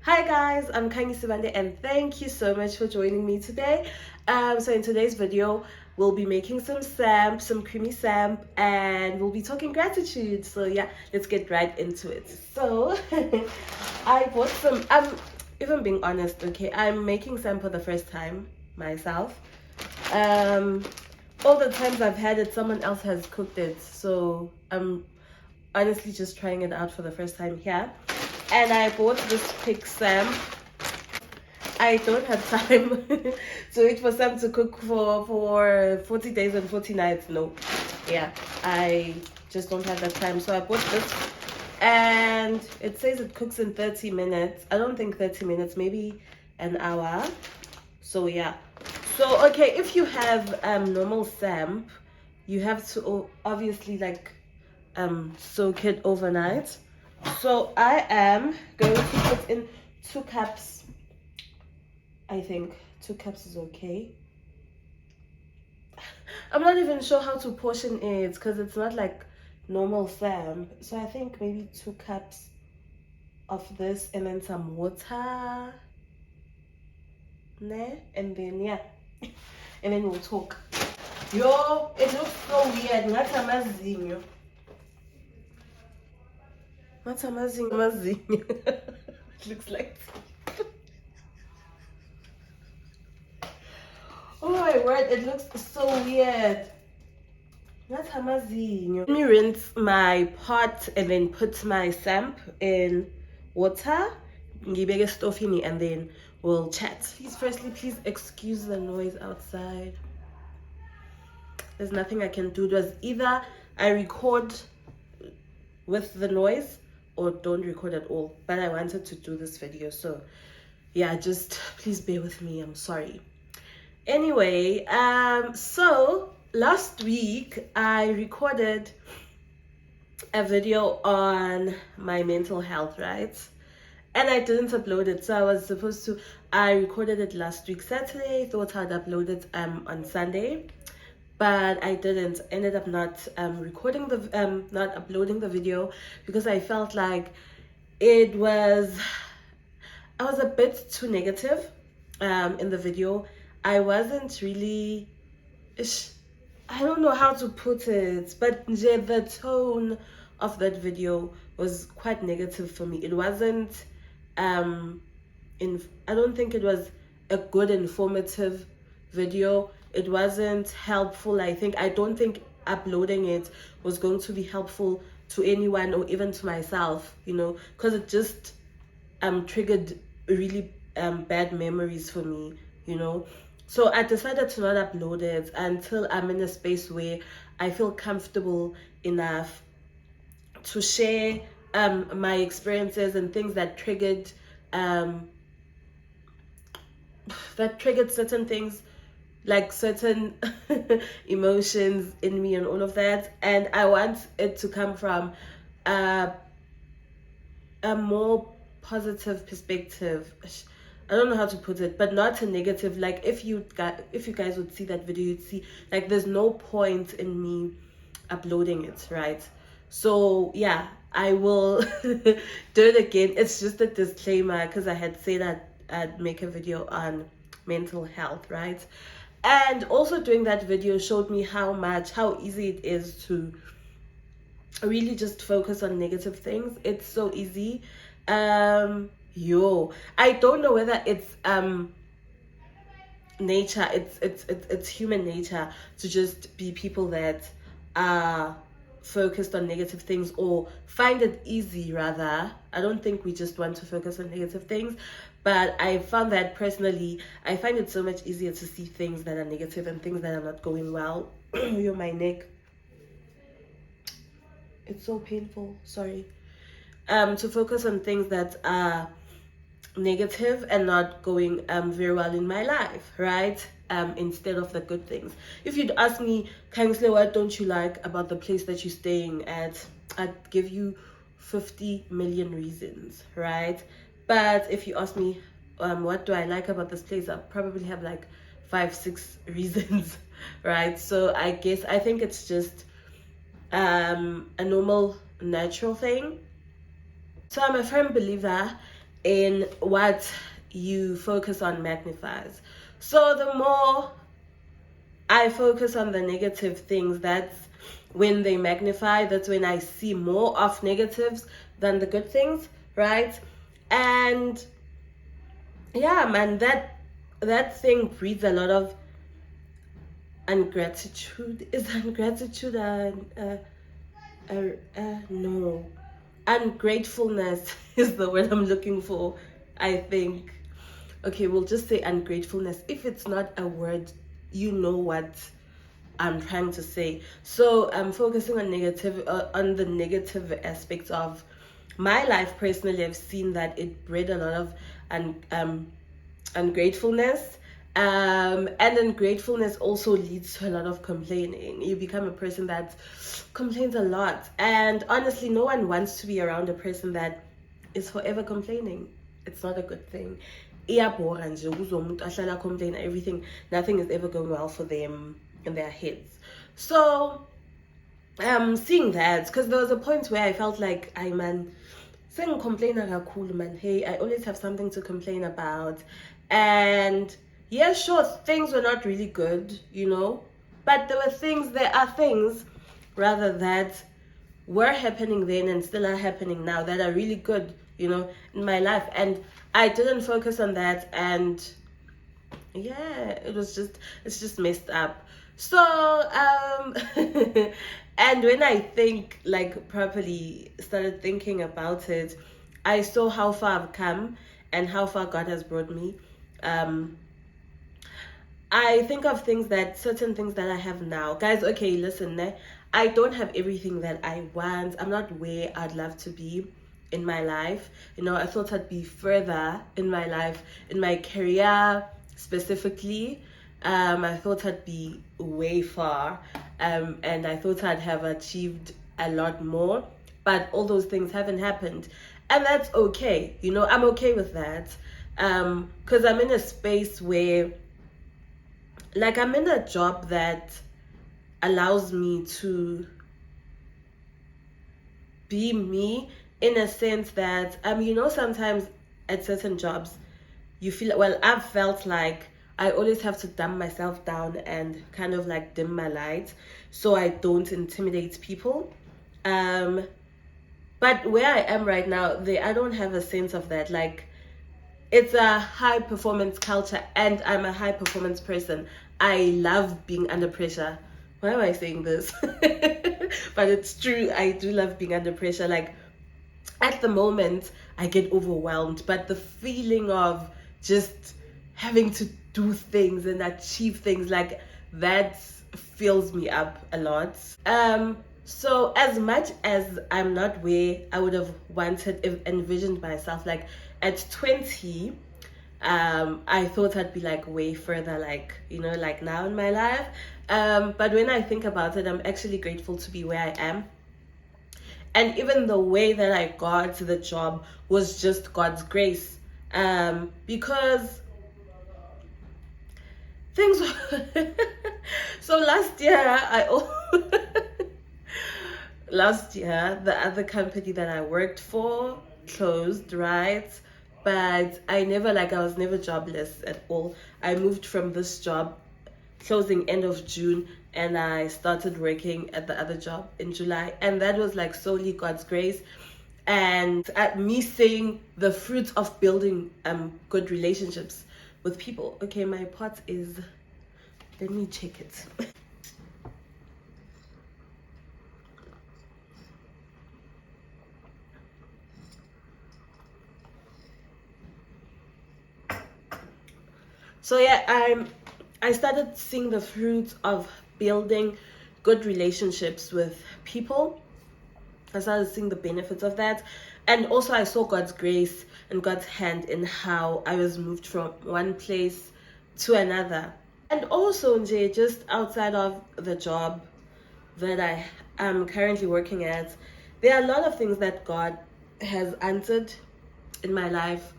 Hi guys, I'm Creamy Samp and thank you so much for joining me today. So in today's video, we'll be making some creamy samp, and we'll be talking gratitude. So yeah, let's get right into it. So I bought some. If I'm being honest, okay, I'm making samp for the first time myself. All the times I've had it, someone else has cooked it. So I'm honestly just trying it out for the first time here. And I bought this quick samp. I don't have time to wait for Sam to cook for 40 days and 40 nights. No. Yeah, I just don't have that time. So I bought this, and it says it cooks in 30 minutes. I don't think 30 minutes, maybe an hour. So yeah. So okay, if you have normal samp, you have to obviously soak it overnight. So I am going to put in 2 cups. I think 2 cups is okay. I'm not even sure how to portion it because it's not like normal samp. So I think maybe 2 cups of this and then some water. And then yeah. And then we'll talk. Yo, it looks so weird. That's amazing. What's amazing? It looks like. Oh my word, it looks so weird. That's amazing. Let me rinse my pot and then put my samp in water. Ngibeke stofini and then we'll chat. Please excuse the noise outside. There's nothing I can do. It was either I record with the noise or don't record at all, but I wanted to do this video, so yeah, just please bear with me. I'm sorry. Anyway, so last week I recorded a video on my mental health, right? And I didn't upload it. So I recorded it last week Saturday, thought I'd upload it on Sunday, but I didn't. Ended up not not uploading the video because I felt like I was a bit too negative in the video. I wasn't really, I don't know how to put it, but the tone of that video was quite negative for me. It wasn't I don't think it was a good informative video. It wasn't helpful. I don't think uploading it was going to be helpful to anyone or even to myself, because it just triggered really bad memories for me, So I decided to not upload it until I'm in a space where I feel comfortable enough to share my experiences and things that triggered certain things, like certain emotions in me and all of that. And I want it to come from a more positive perspective. I don't know how to put it, but not a negative. Like if you guys would see that video, you'd see like there's no point in me uploading it, right? So yeah, I will do it again. It's just a disclaimer because I had said I'd make a video on mental health, right? And also doing that video showed me how easy it is to really just focus on negative things. It's so easy. I don't know whether it's nature, it's human nature to just be people that are focused on negative things, or find it easy rather. I don't think we just want to focus on negative things, but I found that personally I find it so much easier to see things that are negative and things that are not going well. My neck, it's so painful, sorry. To focus on things that are negative and not going very well in my life, right? Instead of the good things. If you'd ask me, Kingsley, what don't you like about the place that you're staying at, I'd give you 50 million reasons, right? But if you ask me, what do I like about this place, I'll probably have like 5-6 reasons, right? So I think it's just a normal, natural thing. So I'm a firm believer in what you focus on magnifies. So the more I focus on the negative things, that's when they magnify. That's when I see more of negatives than the good things, right? And yeah, man, that thing breeds a lot of ungratitude. Is ungratitude no, ungratefulness is the word I'm looking for, I think. Okay, we'll just say ungratefulness. If it's not a word, you know what I'm trying to say. So I'm focusing on on the negative aspects of my life. Personally, I've seen that it bred a lot of ungratefulness, and ungratefulness also leads to a lot of complaining. You become a person that complains a lot, and honestly, no one wants to be around a person that is forever complaining. It's not a good thing. Iyabhora nje ukuzwa umuntu ahlala complain everything, nothing is ever going well for them in their heads. So seeing that, because there was a point where I felt like I man sengicomplaina kakhulu man, hey, I always have something to complain about. And yeah, sure, things were not really good, you know, but there are things rather that were happening then and still are happening now that are really good, you know, in my life. And I didn't focus on that, and yeah, it's just messed up. So and when I think, like, properly started thinking about it, I saw how far I've come and how far God has brought me. I think of certain things that I have now. Guys, okay, listen, I don't have everything that I want. I'm not where I'd love to be in my life. You know, I thought I'd be further in my life, in my career specifically. I thought I'd be way far, and I thought I'd have achieved a lot more, but all those things haven't happened, and that's okay. You know, I'm okay with that, because I'm in a space where, like, I'm in a job that allows me to be me, in a sense that, you know, sometimes at certain jobs you feel, well, I've felt like I always have to dumb myself down and kind of like dim my light so I don't intimidate people. But where I am right now, I don't have a sense of that. Like, it's a high performance culture, and I'm a high performance person. I love being under pressure. Why am I saying this? But it's true. I do love being under pressure. Like, at the moment, I get overwhelmed, but the feeling of just having to do things and achieve things, like, that fills me up a lot. So as much as I'm not where I would have envisioned myself, like at 20, I thought I'd be like way further, like, you know, like now in my life. But when I think about it, I'm actually grateful to be where I am. And even the way that I got to the job was just God's grace. Because things were so last year last year the other company that I worked for closed, right? But I was never jobless at all. I moved from this job closing end of June, and I started working at the other job in July, and that was like solely God's grace. And at me seeing the fruits of building good relationships with people. Okay, my pot is, let me check it. So yeah, I started seeing the fruits of building good relationships with people. I started seeing the benefits of that, and also I saw God's grace and God's hand in how I was moved from one place to another. And also, Nje, just outside of the job that I am currently working at, there are a lot of things that God has answered in my life,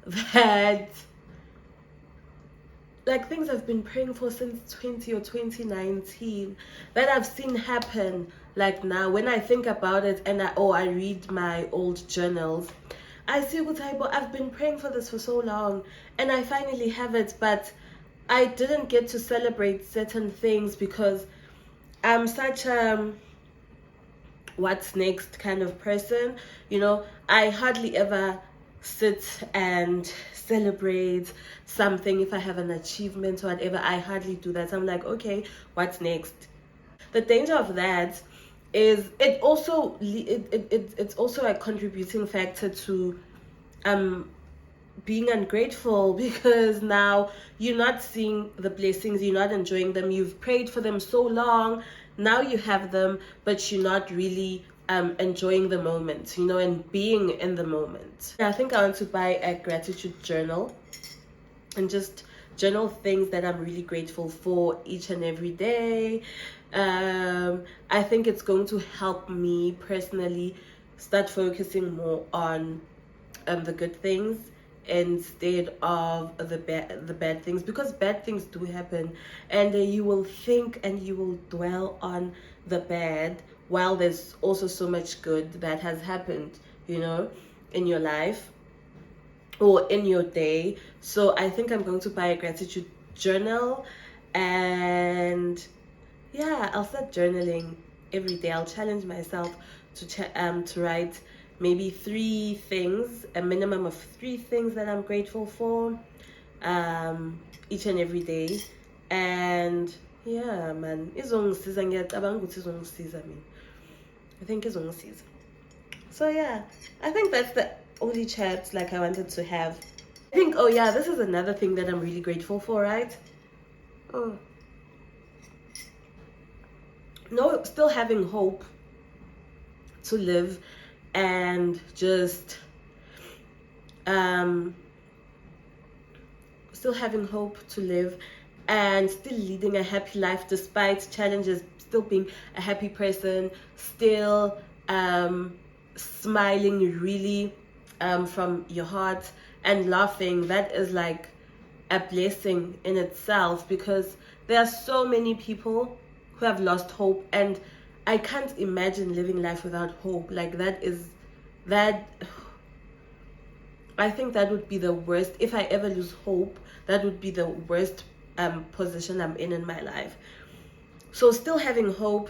that, like, things I've been praying for since 2019 that I've seen happen. Like, now when I think about it and I read my old journals, I see Utaibo, I've been praying for this for so long and I finally have it, but I didn't get to celebrate certain things because I'm such what's next kind of person. You know, I hardly ever sit and celebrate something. If I have an achievement or whatever, I hardly do that. So I'm like, okay, what's next? The danger of that is it's also a contributing factor to being ungrateful, because now you're not seeing the blessings, you're not enjoying them. You've prayed for them so long, now you have them, but you're not really enjoying the moment, you know, and being in the moment. I think I want to buy a gratitude journal and just journal things that I'm really grateful for each and every day. I think it's going to help me personally start focusing more on the good things instead of the bad things, because bad things do happen, and you will think and you will dwell on the bad while there's also so much good that has happened, you know, in your life or in your day. So I think I'm going to buy a gratitude journal, and yeah, I'll start journaling every day. I'll challenge myself to write maybe 3 things, a minimum of 3 things that I'm grateful for each and every day. And yeah, man, izongisiza, ngiyacabanga ukuthi izongisiza mina. I think izongisiza. So yeah, I think that's the only chat like I wanted to have. I think, oh yeah, this is another thing that I'm really grateful for, right? Oh. No, still having hope to live and just still having hope to live and still leading a happy life despite challenges, still being a happy person, still smiling really from your heart and laughing. That is like a blessing in itself, because there are so many people who have lost hope, and I can't imagine living life without hope. Like that I think that would be the worst. If I ever lose hope, that would be the worst position I'm in my life. So still having hope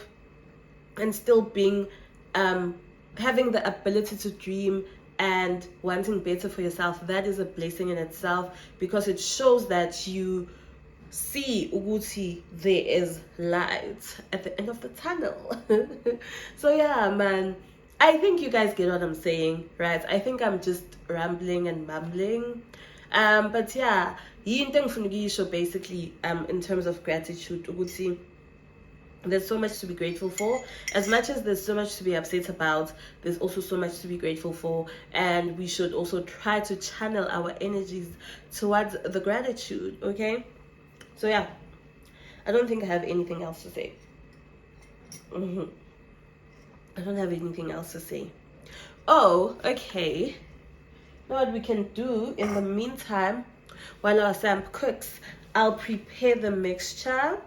and still being having the ability to dream and wanting better for yourself, that is a blessing in itself, because it shows that you see Uguti, there is light at the end of the tunnel. So yeah, man, I think you guys get what I'm saying, right? I think I'm just rambling and mumbling, but yeah, basically in terms of gratitude, Uguti, there's so much to be grateful for. As much as there's so much to be upset about, there's also so much to be grateful for, and we should also try to channel our energies towards the gratitude. Okay, so yeah, I don't think I have anything else to say. I don't have anything else to say. Oh, okay, now what we can do in the meantime, while our Samp cooks, I'll prepare the mixture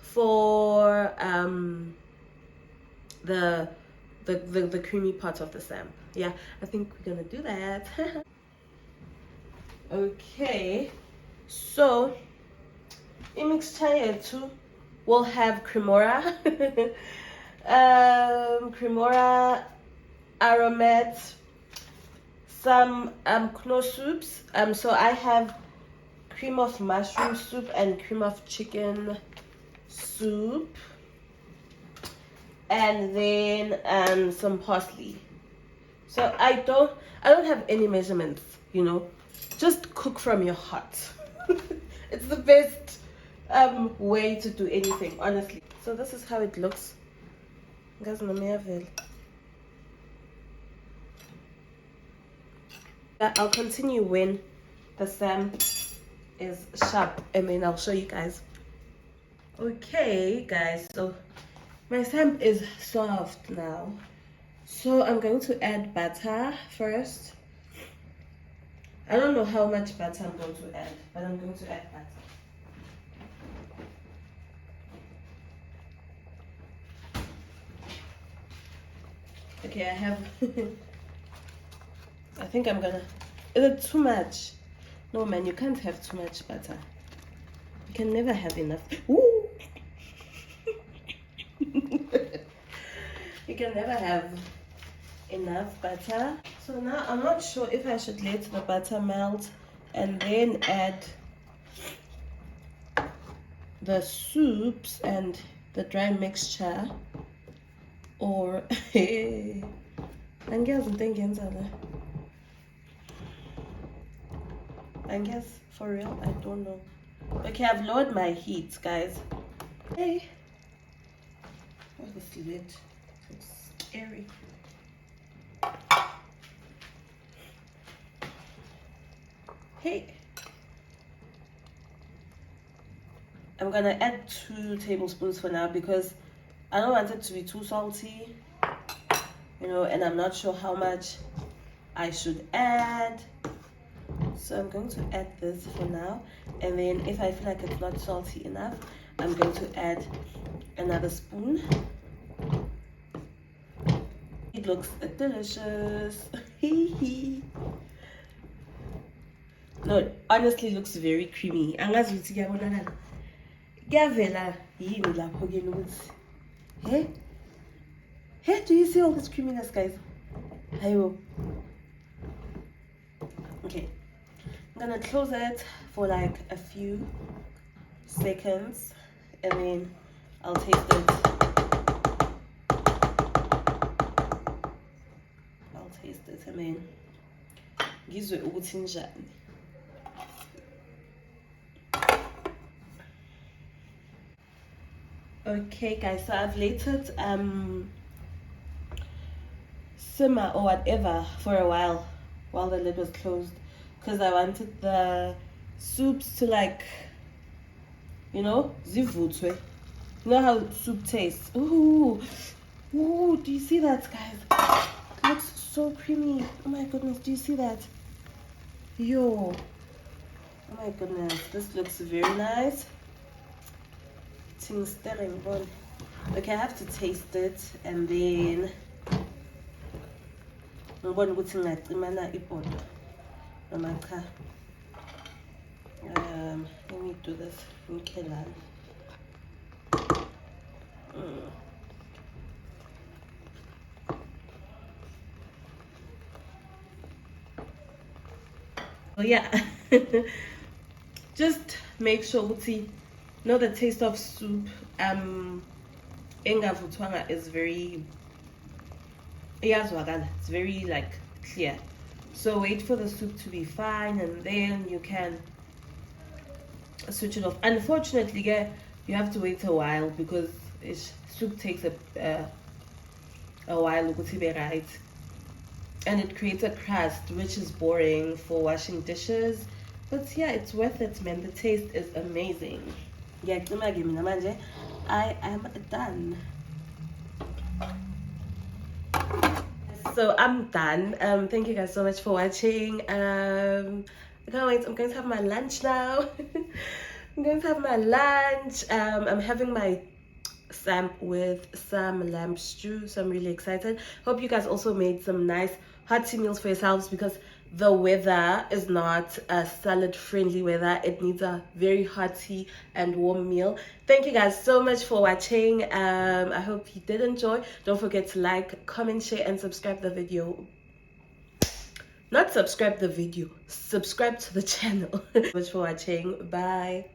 for the creamy part of the Samp. Yeah, I think we're gonna do that. Okay, so in mixture too, we'll have cremora, cremora, aromat, some kno soups. So I have cream of mushroom soup and cream of chicken soup, and then some parsley. So I don't have any measurements, you know, just cook from your heart. It's the best way to do anything, honestly. So this is how it looks, guys. I'll continue when the Samp is sharp, and then I'll show you guys. Okay guys, so my Samp is soft now, so I'm going to add butter first. I don't know how much butter I'm going to add, but I'm going to add butter. Okay, I have think I'm gonna. Is it too much? No, man, you can't have too much butter. You can never have enough. Ooh. You can never have enough butter. So now I'm not sure if I should let the butter melt and then add the soups and the dry mixture, or I guess for real, I don't know. Okay, I've lowered my heat, guys. Hey, oh, this lid looks scary. Hey, I'm gonna add 2 tablespoons for now because I don't want it to be too salty, you know, and I'm not sure how much I should add. So I'm going to add this for now, and then if I feel like it's not salty enough, I'm going to add another spoon. It looks delicious. No, it honestly looks very creamy. Hey, do you see all this creaminess, guys? Okay, I'm gonna close it for like a few seconds and then I'll taste it. And then ngizwe ukuthi njani. Okay guys, so I've let it simmer or whatever for a while the lid was closed, because I wanted the soups to, like, you know, zivuthwe. You know how soup tastes. Ooh, do you see that, guys? It looks so creamy. Oh my goodness, do you see that? Yo, oh my goodness, this looks very nice. Okay, I have to taste it and then let me do this. Okay, so yeah, just make sure you know the taste of soup engavuthwanga is very, it's very like clear. So wait for the soup to be fine and then you can switch it off. Unfortunately, you have to wait a while because soup takes a while, right? And it creates a crust, which is boring for washing dishes. But yeah, it's worth it, man. The taste is amazing. I am done. So I'm done. Thank you guys so much for watching. I can't wait. I'm going to have my lunch now. I'm going to have my lunch. I'm having my samp with some lamb stew, so I'm really excited. Hope you guys also made some nice hearty meals for yourselves, because the weather is not a salad friendly weather. It needs a very hearty and warm meal. Thank you guys so much for watching. I hope you did enjoy. Don't forget to like, comment, share, and subscribe the video. Not subscribe the video, subscribe to the channel. Thank you so much for watching. Bye.